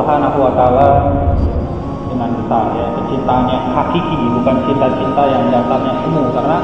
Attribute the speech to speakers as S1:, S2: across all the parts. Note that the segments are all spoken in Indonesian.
S1: Subhanahu wa taala dengan besar ya, kecintaan yang hakiki, bukan cinta-cinta yang dasarnya semu, karena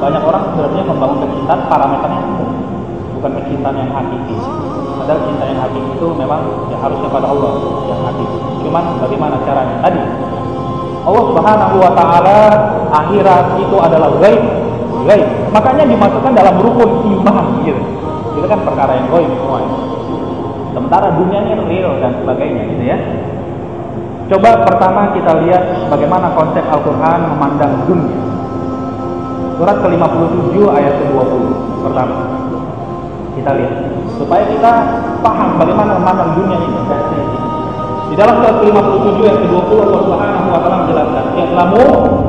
S1: banyak orang sebenarnya membangun kecintaan parameternya semu, bukan kecintaan yang hakiki. Padahal cinta yang hakiki itu memang ya harusnya pada Allah yang hakiki. Cuman bagaimana caranya? Tadi Allah Subhanahu wa taala akhirat itu adalah ghaib. Makanya dimasukkan dalam rukun iman gitu. Itu kan perkara yang ghaib semua. Sementara dunianya real dan sebagainya gitu ya. Coba pertama kita lihat bagaimana konsep Al-Qur'an memandang dunia. Surat ke-57 ayat ke-20 pertama. Kita lihat supaya kita paham bagaimana memandang dunia ini. Di dalam surat ke-57 ayat ke-20 Allah Subhanahu wa taala menjelaskan, "Ya'lamu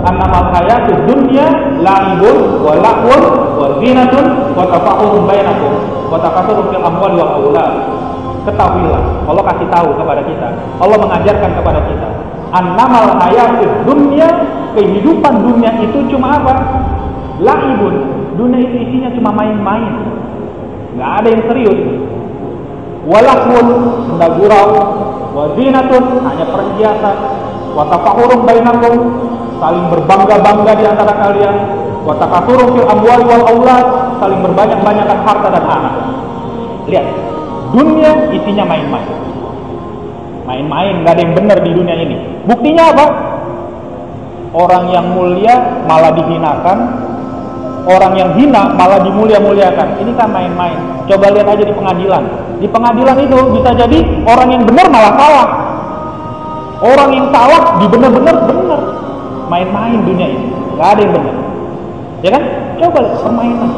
S1: annamal hayatud dunya la'ibun wa lahwun wa zinatun wa tafa'urun bainakum wa takatsurun fil amwali wal aulad." Ketahuilah, Allah kasih tahu kepada kita, Allah mengajarkan kepada kita, annamal hayatud dunya, kehidupan dunia itu cuma apa? La'ibun, dunia itu isinya cuma main-main, nggak ada yang serius. Walahun, benda gurau, wazinatun, hanya perhiasan, watafahurun bainakum, saling berbangga-bangga di antara kalian, watakasurun fil amwali wal aulad, saling berbanyak-banyakan harta dan anak. Lihat, dunia isinya main-main. Main-main, nggak ada yang benar di dunia ini. Buktinya apa? Orang yang mulia malah dihinakan, orang yang hina malah dimulia-muliakan. Ini kan main-main. Coba lihat aja di pengadilan. Di pengadilan itu bisa jadi orang yang benar malah salah. Orang yang salah dibenar-benar benar. Main-main dunia ini. Nggak ada yang benar. Ya kan? Coba lihat permainan.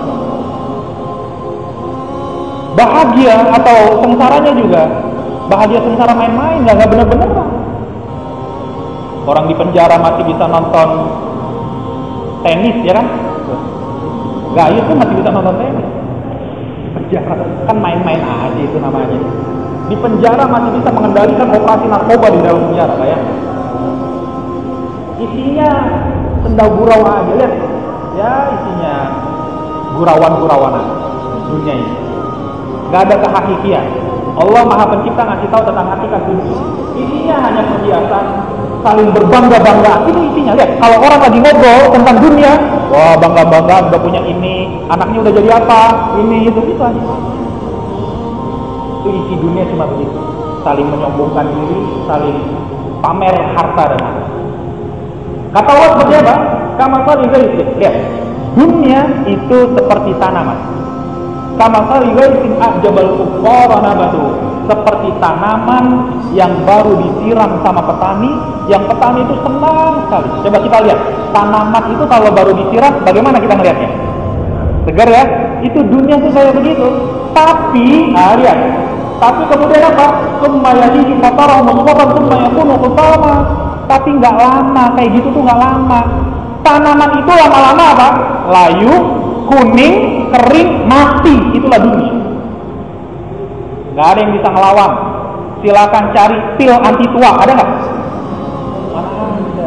S1: Bahagia atau sengsaranya juga. Bahagia sengsara main-main, nggak benar-benar. Orang di penjara masih bisa nonton tenis, ya kan? Gayu tuh masih bisa nonton tenis. Penjara kan main-main aja itu namanya. Di penjara masih bisa mengendalikan operasi narkoba di dalam penjara, ya. Isinya senda gurau aja, lihat. Ya, isinya gurauan-gurauan dunia ini. Gak ada kehakikian. Allah Maha Pencipta ngasih tahu tentang hakikat dunia. Isinya hanya perhiasan, saling berbangga-bangga. Itu isinya. Lihat, kalau orang lagi ngobrol tentang dunia, wah bangga-bangga udah punya ini, anaknya udah jadi apa, ini itu aja. Itu isi dunia cuma begitu. Saling menyombongkan diri, saling pamer harta dan harta. Kata Allah seperti apa? Kamathali ghaisin. Lihat, dunia itu seperti tanaman. Kamathali ghaisin a'jabal kuffara nabatu. Seperti tanaman yang baru disiram sama petani, yang petani itu senang sekali. Coba kita lihat, tanaman itu kalau baru disiram, bagaimana kita melihatnya? Segar ya? Itu dunia itu kayak begitu. Tapi, lihat. Tapi kemudian apa? Tsumma yahiju fatarahu musfarran tsumma yakunu hutama. Tapi nggak lama, kayak gitu tuh nggak lama. Tanaman itu lama-lama apa? Layu, kuning, kering, mati. Itulah dunia. Nggak ada yang bisa ngelawan. Silakan cari pil anti tua, ada nggak? Mana ada?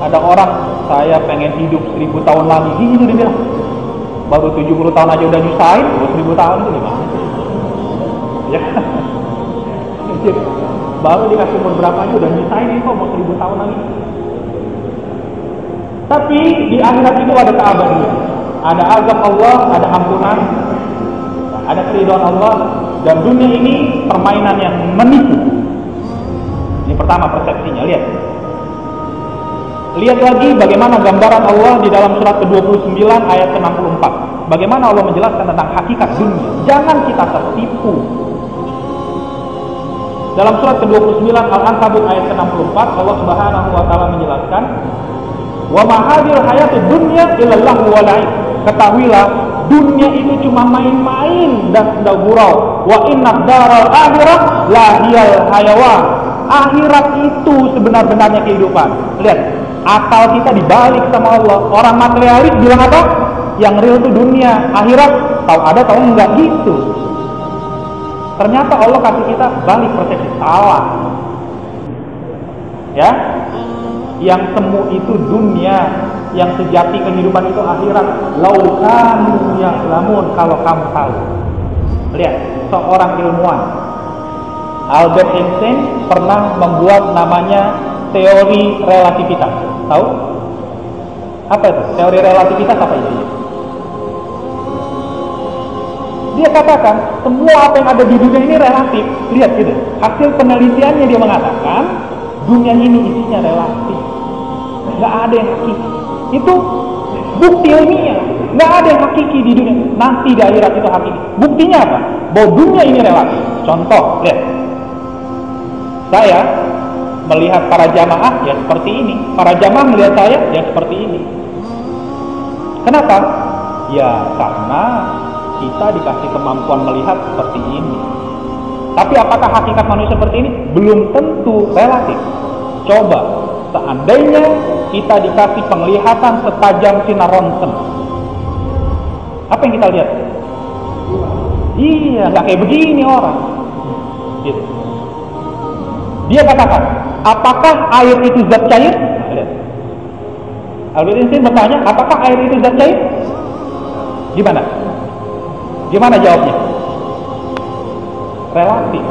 S1: Ada orang, saya pengen hidup 1000 tahun lagi, gitu dia bilang. Baru 70 tahun aja udah nyusahin, 1000 tahun itu gimana? Ya, baru dikasih umur berapa aja udah nyusahin ini kok mau 1000 tahun lagi. Tapi di akhirat itu ada keabadian, ada azab Allah, ada ampunan, ada keridhaan Allah, dan dunia ini permainan yang menipu. Ini pertama persepsinya. Lihat lagi bagaimana gambaran Allah di dalam surat ke-29 ayat ke-64. Bagaimana Allah menjelaskan tentang hakikat dunia. Jangan kita tertipu. Dalam surat ke-29 Al-Ankabut ayat ke-64, Allah Subhanahu wa taala menjelaskan, "Wa ma hadhil hayatud dunya illa lahu wa la'ib." Ketahuilah, dunia itu cuma main-main dan senda gurau. Wa inna daral akhirah lahiyal hayawan. Akhirat itu sebenar-benarnya kehidupan. Lihat, akal kita dibalik sama Allah. Orang materialis bilang apa? Yang real itu dunia. Akhirat tahu ada tahu enggak gitu. Ternyata Allah kasih kita balik persepsi, salah. Ya, yang semu itu dunia, yang sejati kehidupan itu akhirat. Laukanu ya'lamun, kalau kamu tahu. Lihat, seorang ilmuwan Albert Einstein pernah membuat namanya teori relativitas. Tahu? Apa itu? Teori relativitas apa itu? Dia katakan semua apa yang ada di dunia ini relatif. Lihat gitu. Hasil penelitiannya dia mengatakan dunia ini isinya relatif. Nggak ada yang hakiki. Itu bukti ilmiah. Nggak ada yang hakiki di dunia. Nanti di akhirat itu hakiki. Buktinya apa? Bahwa dunia ini relatif. Contoh, lihat. Saya melihat para jamaah ya seperti ini. Para jamaah melihat saya ya seperti ini. Kenapa? Ya karena kita dikasih kemampuan melihat seperti ini. Tapi apakah hakikat manusia seperti ini? Belum tentu, relatif. Coba, seandainya kita dikasih penglihatan setajam sinar ronsen, apa yang kita lihat? Iya, nggak kayak begini orang. Gitu. Dia katakan, apakah air itu zat cair? Lihat. Albert Einstein bertanya, apakah air itu zat cair? Gimana? Gimana jawabnya? Relatif.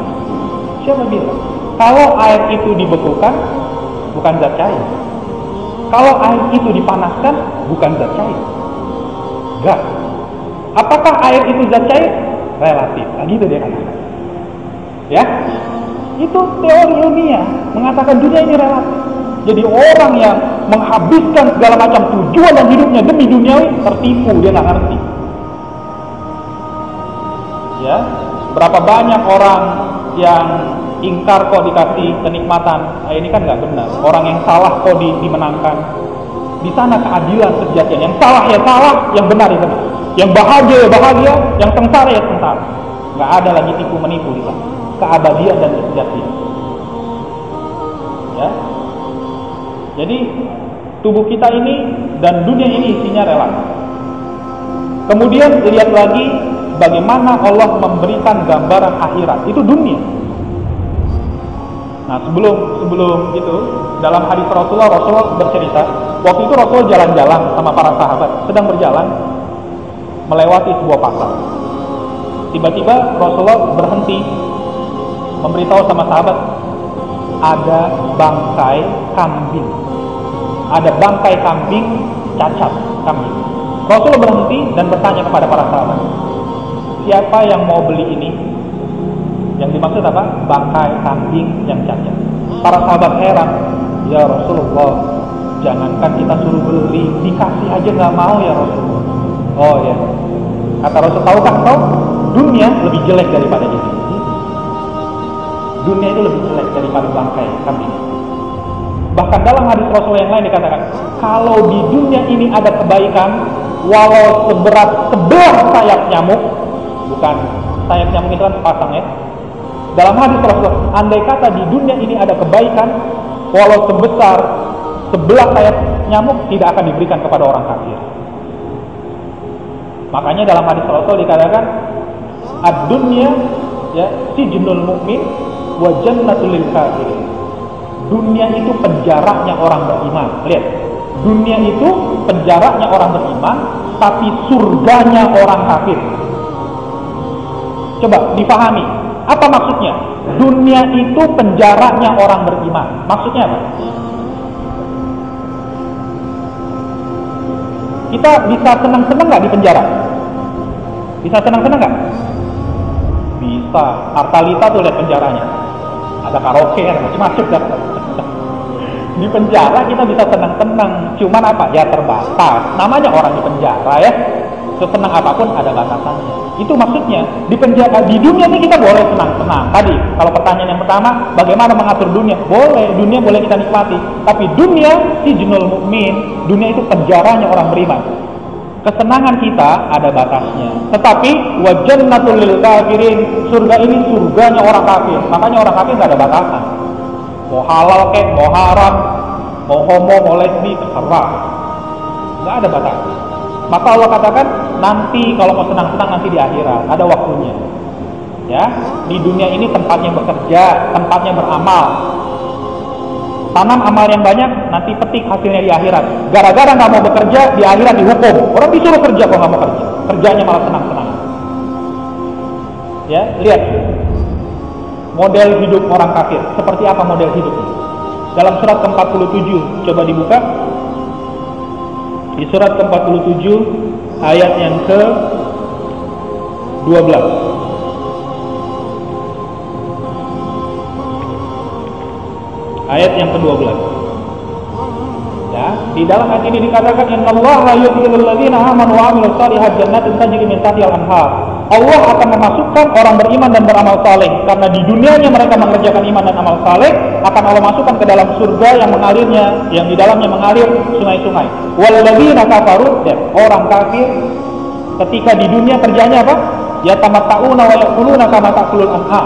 S1: Siapa bilang? Kalau air itu dibekukan, bukan zat cair. Kalau air itu dipanaskan, bukan zat cair. Enggak. Apakah air itu zat cair? Relatif. Nah, gitu dia katakan. Ya? Itu teori ilmiah mengatakan dunia ini relatif. Jadi orang yang menghabiskan segala macam tujuan dan hidupnya demi duniawi tertipu, dia nggak ngerti. Ya, berapa banyak orang yang ingkar kok dikasih kenikmatan. Nah, ini kan nggak benar. Orang yang salah kok dimenangkan. Di sana keadilan sejatinya. Yang salah ya salah, yang benar ya benar. Yang bahagia ya bahagia, yang sengsara ya sengsara. Nggak ada lagi tipu menipu di sana. Keabadian dan kesejatian. Ya. Jadi tubuh kita ini dan dunia ini isinya relatif. Kemudian lihat lagi bagaimana Allah memberikan gambaran akhirat. Itu dunia. Nah, sebelum itu dalam hadis Rasulullah bercerita, waktu itu Rasul jalan-jalan sama para sahabat, sedang berjalan melewati sebuah pasar. Tiba-tiba Rasulullah berhenti memberitahu sama sahabat, ada bangkai kambing. Ada bangkai kambing cacat, kambing. Rasulullah berhenti dan bertanya kepada para sahabat, siapa yang mau beli ini? Yang dimaksud apa? Bangkai kambing yang cacat. Para sahabat heran, ya Rasulullah, jangankan kita suruh beli, dikasih aja nggak mau ya Rasulullah. Oh ya, kata Rasul, tahukah kau dunia lebih jelek daripada ini? Dunia itu lebih jelek daripada bangkai kambing. Bahkan dalam hadis Rasul yang lain dikatakan, kalau di dunia ini ada kebaikan, walau seberat sebelah sayap nyamuk, bukan sayap nyamuk itu kan sepasang ya. Dalam hadis Rasul, andai kata di dunia ini ada kebaikan, walau sebesar sebelah sayap nyamuk, tidak akan diberikan kepada orang kafir. Makanya dalam hadis Rasul dikatakan, ad-dunya ya sijnul mu'min wa jannatul lil kafirin. Dunia itu penjaranya orang beriman. Lihat, dunia itu penjaranya orang beriman, tapi surganya orang kafir. Coba dipahami, apa maksudnya? Dunia itu penjaranya orang beriman. Maksudnya apa? Kita bisa senang-senang nggak di penjara? Bisa senang-senang nggak? Bisa. Artalita tuh lihat penjaranya. Ada karaoke, ada macam-macam. Di penjara kita bisa tenang-tenang, cuman apa? Ya terbatas. Namanya orang di penjara ya. Sesenang apapun ada batasannya. Itu maksudnya. Di penjara, di dunia ini kita boleh senang-senang. Tadi kalau pertanyaan yang pertama, bagaimana mengatur dunia? Boleh, dunia boleh kita nikmati. Tapi dunia sijnul mukmin, dunia itu penjaranya orang beriman. Kesenangan kita ada batasnya. Tetapi wa jannatul lil kafirin, surga ini surganya orang kafir. Makanya orang kafir nggak ada batasan. Mau halal kek, mau haram, mau homo, mau lesbi, terserah. Nggak ada batasan. Maka Allah katakan nanti kalau mau senang-senang nanti di akhirat ada waktunya. Ya, di dunia ini tempatnya bekerja, tempatnya beramal. Tanam amal yang banyak, nanti petik hasilnya di akhirat. Gara-gara nggak mau bekerja, di akhirat dihukum. Orang disuruh kerja kok nggak mau kerja, kerjanya malah senang-senang. Ya, lihat. model hidup orang kafir. Seperti apa model hidupnya? Dalam surat ke-47, coba dibuka. Di surat ke-47 ayat yang ke-12. Ayat yang ke-12. Ya, di dalam ayat ini dikatakan innallaha yudkhilul ladzina amanu wa 'amilus shalihati jannatin tajri min tahtiha al-anhar. Allah akan memasukkan orang beriman dan beramal saleh karena di dunianya mereka mengerjakan iman dan amal saleh, akan Allah masukkan ke dalam surga yang di dalamnya mengalir sungai-sungai. Walladzina kafaru, dan orang kafir ketika di dunia kerjanya apa? Yatamatta'una wa ya'kuluna kama ta'kulul an'am.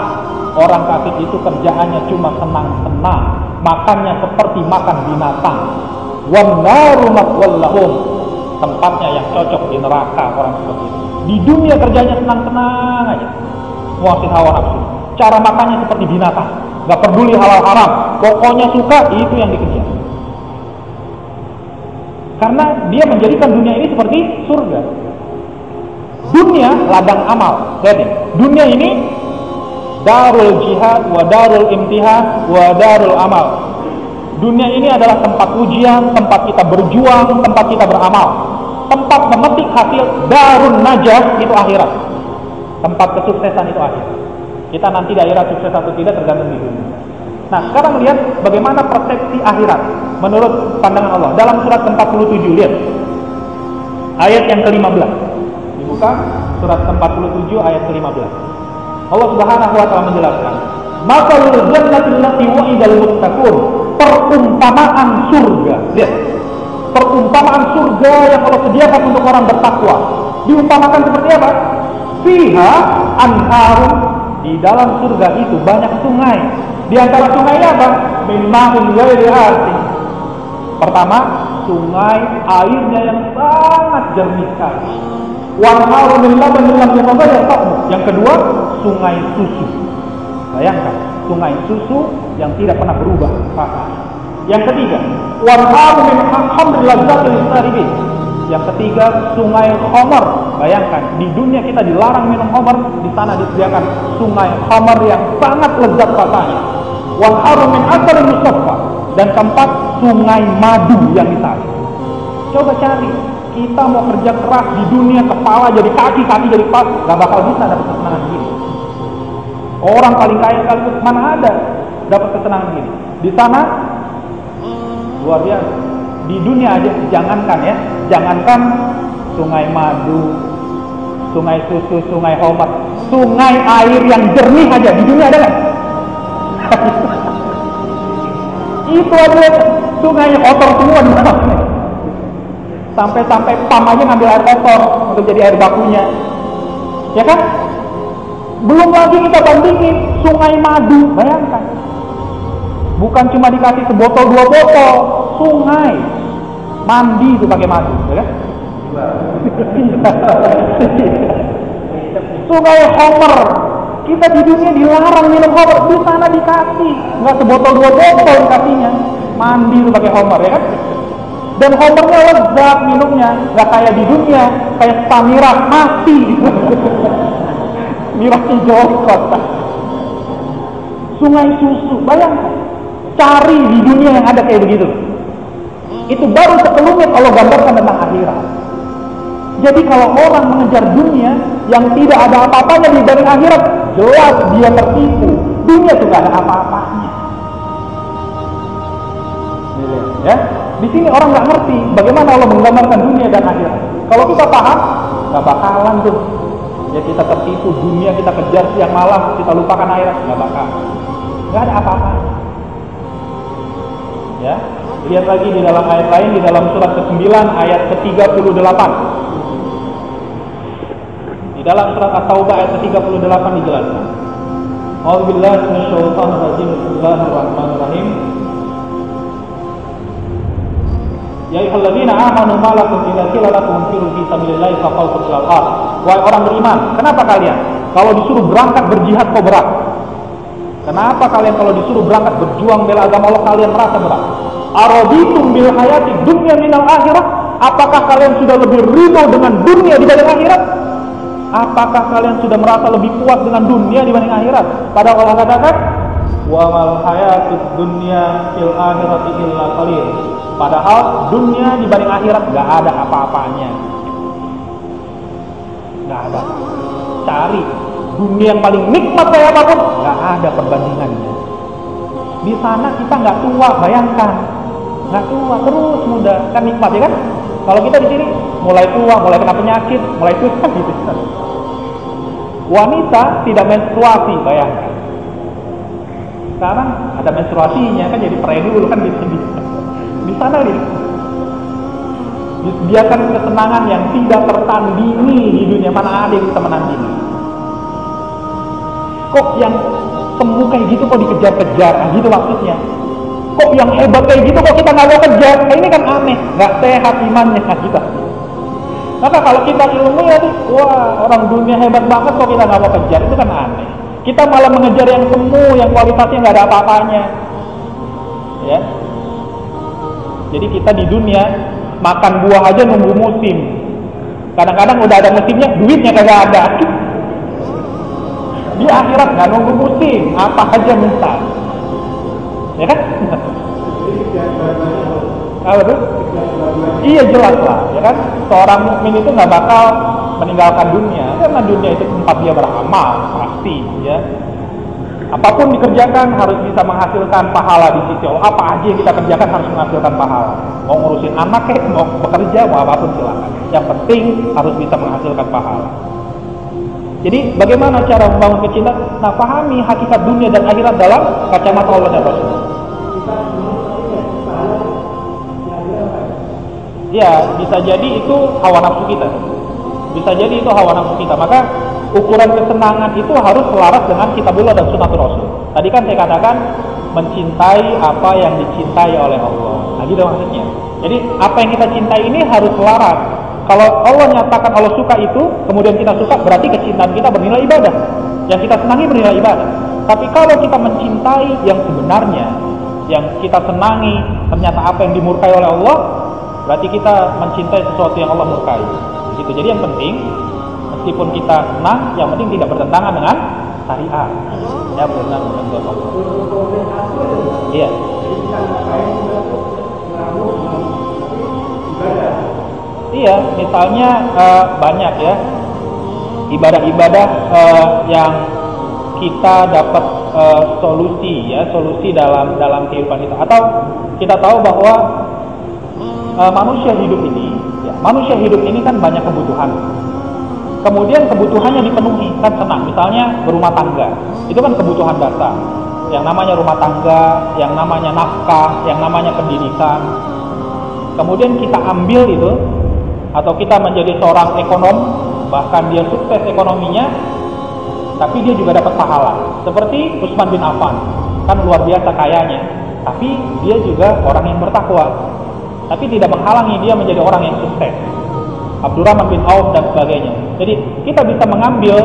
S1: Orang kafir itu kerjaannya cuma senang-senang, makannya seperti makan binatang. Wan naru maswal lahum, tempatnya yang cocok di neraka orang seperti itu. Di dunia kerjanya senang-senang aja, muasin hawa nafsu. Cara makannya seperti binatang, gak peduli halal haram, pokoknya suka itu yang dikejar. Karena dia menjadikan dunia ini seperti surga. Dunia ladang amal. Jadi dunia ini darul jihad wa darul imtihan wa darul amal. Dunia ini adalah tempat ujian, tempat kita berjuang, tempat kita beramal. Tempat memetik hasil darun najah itu akhirat. Tempat kesuksesan itu akhirat. Kita nanti di akhirat sukses atau tidak tergantung di dunia. Nah, sekarang lihat bagaimana persepsi akhirat menurut pandangan Allah. Dalam surat ke-47, lihat ayat yang ke-15. Dibuka surat ke-47 ayat ke-15. Allah Subhanahu wa taala menjelaskan, "Masalul jannati allati wa'idal muttaqun." Perumpamaan surga. Lihat. Perumpamaan surga yang Allah sediakan untuk orang bertakwa. Diumpamakan seperti apa? Fiha anharun, di dalam surga itu banyak sungai. Di antara sungainya apa? Min ma'in ghairi asin. Pertama, sungai airnya yang sangat jernih sekali. Wa anharun min labanin lam yataghayyar ta'muhu. Yang kedua, sungai susu. Bayangkan, sungai susu yang tidak pernah berubah rasanya. Yang ketiga, warhamu min khamril lazzatil lisaribin. Yang ketiga, sungai khamar. Bayangkan, di dunia kita dilarang minum khamar, di sana disediakan sungai khamar yang sangat lezat rasanya. Warhamu min asalin musaffa. Dan keempat, sungai madu yang ditarik. Coba cari, kita mau kerja keras di dunia, kepala jadi kaki, kaki jadi kepala, gak bakal bisa dapat kesenangan gini. Orang paling kaya sekali mana ada dapat kesenangan gini. Di sana luar biasa. Di dunia aja, jangankan sungai madu, sungai susu, sungai homer, sungai air yang jernih aja di dunia ada nggak? Itu aja sungainya kotor semua di mana? Sampai pam aja ngambil air kotor untuk jadi air bakunya, ya kan? Belum lagi kita bandingin sungai madu, bayangkan. Bukan cuma dikasih sebotol 2 botol, sungai mandi itu pakai madu, ya kan? Sungai homer, kita di dunia dilarang minum homer, di sana dikasih, nggak sebotol 2 botol dikasihnya, mandi itu pakai homer, ya kan? Dan homernya lezat minumnya, nggak kayak di dunia, kayak Stamirah mati, mirah jokot. Sungai susu, bayangkan. Cari di dunia yang ada kayak begitu. Itu baru sekelumit Allah gambarkan tentang akhirat. Jadi kalau orang mengejar dunia yang tidak ada apa-apanya dibanding akhirat, jelas dia tertipu. Dunia itu gak ada apa-apanya. Ya, di sini orang nggak ngerti bagaimana Allah menggambarkan dunia dan akhirat. Kalau kita paham, nggak bakalan tuh. Ya kita tertipu, dunia kita kejar siang malam, kita lupakan akhirat, nggak bakal. Nggak ada apa-apanya. Ya, lihat lagi di dalam ayat lain, di dalam surat ke-9 ayat ke-38. Di dalam surat At-Taubah ayat ke-38 dijelaskan. A'udzubillahi minasyaitonir rajim. Bismillahirrahmanirrahim. Ya ayyuhalladzina amanu ma lakum idza qila lakum infiru fi sabilillahi faqawtu ilal ardh. Wahai orang beriman, kenapa kalian kalau disuruh berangkat berjihad kok berat? Kenapa kalian kalau disuruh berangkat berjuang bela agama Allah kalian merasa berat? Araditum bil hayati dunya minal akhirah? Apakah kalian sudah lebih ridho dengan dunia dibanding akhirat? apakah kalian sudah merasa lebih puas dengan dunia dibanding akhirat? Padahal Allah katakan, wa mal hayatud dunya fil akhirati illa qalil. Padahal dunia dibanding akhirat nggak ada apa-apanya. Nggak ada. Cari dunia yang paling nikmat kayak apapun, nggak ada perbandingannya. Di sana kita nggak tua, bayangkan, nggak tua, terus muda, kan nikmat ya kan? Kalau kita di sini mulai tua, mulai kena penyakit, mulai tua gitu. Wanita tidak menstruasi, bayangkan. Sekarang ada menstruasinya kan, jadi pray dulu kan di sini. Di sana nih, disediakan kesenangan yang tidak tertandingi di dunia, mana ada yang bisa menandingi. Kok yang semu kayak gitu kok dikejar-kejar, nah gitu maksudnya. Kok yang hebat kayak gitu kok kita nggak mau kejar? Nah, ini kan aneh, nggak sehat imannya kita. Maka kalau kita ilmu ya, wah orang dunia hebat banget kok kita nggak mau kejar, itu kan aneh. Kita malah mengejar yang semu, yang kualitasnya nggak ada apa-apanya. Ya. Jadi kita di dunia makan buah aja nunggu musim. Kadang-kadang udah ada musimnya, duitnya kagak ada. Di akhirat nggak nunggu musim, apa aja minta. Ya kan? Apa tuh? Iya jelas lah, ya kan? Seorang mukmin itu nggak bakal meninggalkan dunia, karena dunia itu tempat dia beramal, pasti, ya. Apapun dikerjakan harus bisa menghasilkan pahala di sisi Allah. Apa aja yang kita kerjakan harus menghasilkan pahala. Mau ngurusin anak kayak, mau bekerja, mau apapun silakan. Yang penting harus bisa menghasilkan pahala. Jadi bagaimana cara membangun kecintaan? Nah, pahami hakikat dunia dan akhirat dalam kacamata Allah dan Rasul. Ya, bisa jadi itu hawa nafsu kita. Bisa jadi itu hawa nafsu kita. Maka ukuran kesenangan itu harus selaras dengan kitabullah dan sunnatul Rasul. Tadi kan saya katakan mencintai apa yang dicintai oleh Allah. Nah, gitu maksudnya. Jadi apa yang kita cintai ini harus selaras. Kalau Allah nyatakan Allah suka itu, kemudian kita suka, berarti kecintaan kita bernilai ibadah. Yang kita senangi bernilai ibadah. Tapi kalau kita mencintai yang sebenarnya, yang kita senangi, ternyata apa yang dimurkai oleh Allah, berarti kita mencintai sesuatu yang Allah murkai. Gitu. Jadi yang penting, meskipun kita senang, yang penting tidak bertentangan dengan syariat. Ya, benar dengan Allah. Iya. Iya, misalnya banyak ya ibadah-ibadah yang kita dapat solusi dalam kehidupan kita. Atau kita tahu bahwa manusia hidup ini kan banyak kebutuhan. Kemudian kebutuhannya dipenuhi, kan senang. Misalnya berumah tangga, itu kan kebutuhan dasar. Yang namanya rumah tangga, yang namanya nafkah, yang namanya pendidikan. Kemudian kita ambil itu, atau kita menjadi seorang ekonom, bahkan dia sukses ekonominya, tapi dia juga dapat pahala. Seperti Utsman bin Affan, kan luar biasa kayanya, tapi dia juga orang yang bertakwa. Tapi tidak menghalangi dia menjadi orang yang sukses. Abdurrahman bin Auf dan sebagainya. Jadi kita bisa mengambil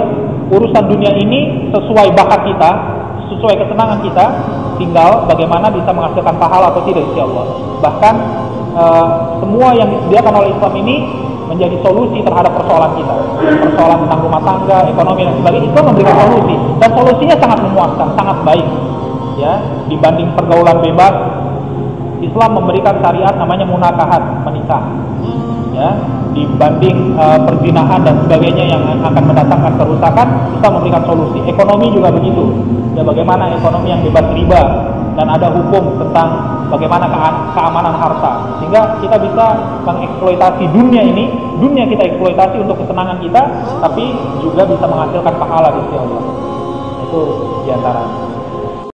S1: urusan dunia ini sesuai bakat kita, sesuai kesenangan kita, tinggal bagaimana bisa menghasilkan pahala atau tidak insya Allah. Bahkan semua yang disediakan oleh Islam ini menjadi solusi terhadap persoalan kita, persoalan tentang rumah tangga, ekonomi dan sebagainya. Islam memberikan solusi, dan solusinya sangat memuaskan, sangat baik. Ya, dibanding pergaulan bebas, Islam memberikan syariat namanya munakahat, menikah. Ya, dibanding perzinahan dan sebagainya yang akan mendatangkan kerusakan, Islam memberikan solusi. Ekonomi juga begitu. Ya, bagaimana ekonomi yang bebas riba, dan ada hukum tentang bagaimana keamanan harta, sehingga kita bisa mengeksploitasi dunia ini, dunia kita eksploitasi untuk kesenangan kita, tapi juga bisa menghasilkan pahala di sisi Allah. Itu diantara.